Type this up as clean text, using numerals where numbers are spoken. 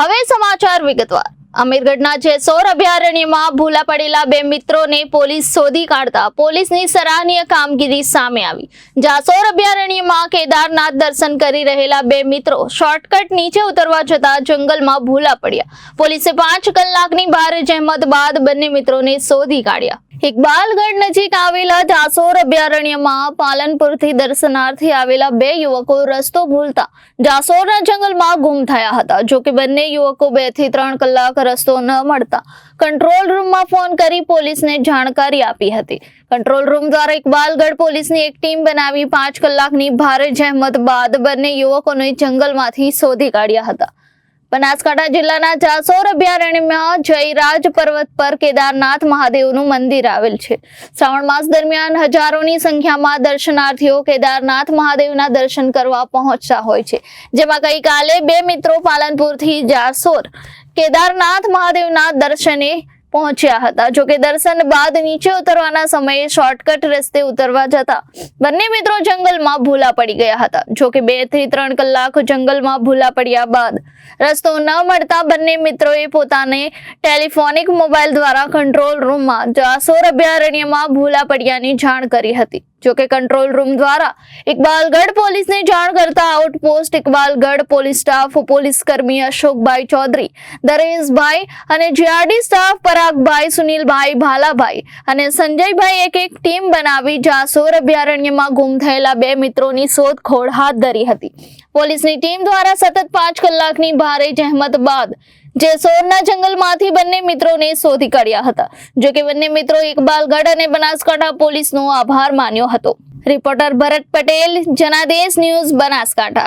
હવે સમાચાર વિગતવાર। અમીરગઢના જેસોર અભયારણ્યમાં ભૂલા પડેલા બે મિત્રોને પોલીસ શોધી કાઢતા પોલીસની સરાહનીય કામગીરી સામે આવી। જાસોર અભયારણ્યમાં કેદારનાથ દર્શન કરી રહેલા બે મિત્રો શોર્ટકટ નીચે ઉતરવા જતા જંગલમાં ભૂલા પડ્યા। પોલીસે 5 કલાકની ભારે જહેમત બાદ બંને મિત્રોને શોધી કાઢ્યા। ઇકબાલગઢ નજીક આવેલા જાસોર અભયારણ્યમાં પાલનપુરથી દર્શનાર્થે આવેલા બે યુવકો રસ્તો ભૂલતા જાસોરના જંગલમાં ગુમ થયા હતા। જો કે બંને યુવકો 2 થી 3 કલાક રસ્તો ન મળતા કંટ્રોલ રૂમમાં ફોન કરી પોલીસને જાણકારી આપી હતી। કંટ્રોલ રૂમ દ્વારા ઇકબાલગઢ પોલીસની એક ટીમ બનાવી 5 કલાકની ભારે જહેમત બાદ બંને યુવકોને જંગલમાંથી શોધી કાઢ્યા હતા। બનાસકાંઠા જિલ્લાના જાસોર અભયારણ્યમાં જયરાજ પર્વત પર કેદારનાથ મહાદેવનું મંદિર આવેલ છે। શ્રાવણ માસ દરમિયાન હજારોની સંખ્યામાં દર્શનાર્થીઓ કેદારનાથ મહાદેવના દર્શન કરવા પહોંચતા હોય છે, જેમાં ગઈકાલે બે મિત્રો પાલનપુરથી જાસોર કેદારનાથ મહાદેવના દર્શને પહોંચ્યા હતા। જો કે દર્શન બાદ નીચે ઉતરવાના સમયે શોર્ટકટ રસ્તે ઉતરવા જતા બંને મિત્રો જંગલમાં ભૂલા પડી ગયા હતા। જો કે 2 થી 3 કલાક જંગલમાં ભૂલા પડ્યા બાદ રસ્તો ન મળતા બંને મિત્રોએ પોતાને ટેલિફોનિક મોબાઈલ દ્વારા કંટ્રોલ રૂમમાં જાસોર અભયારણ્યમાં ભૂલા પડ્યાની જાણ કરી હતી। જો કે કંટ્રોલ રૂમ દ્વારા ઇકબાલગઢ પોલીસને જાણ કરતા outpost Iqbalgadh police staff police કર્મી અશોકભાઈ ચૌધરી, દરેશભાઈ અને જીઆરડી સ્ટાફ પરાગભાઈ, સુનિલભાઈ, ભાલાભાઈ અને સંજયભાઈ એક ટીમ બનાવી જાસોર અભયારણ્યમાં ગુમ થયેલા બે મિત્રોની શોધખોળ હાથ ધરી હતી। પોલીસની ટીમ દ્વારા સતત 5 કલાકની ભારે જહેમત બાદ જેસોરના જંગલમાંથી બંને મિત્રોને શોધી કાઢ્યા હતા। જો કે બંને મિત્રો ઇકબાલગઢ અને બનાસકાંઠા પોલીસનો આભાર માન્યો હતો। રિપોર્ટર ભરત પટેલ, જનાદેશ ન્યૂઝ, બનાસકાંઠા।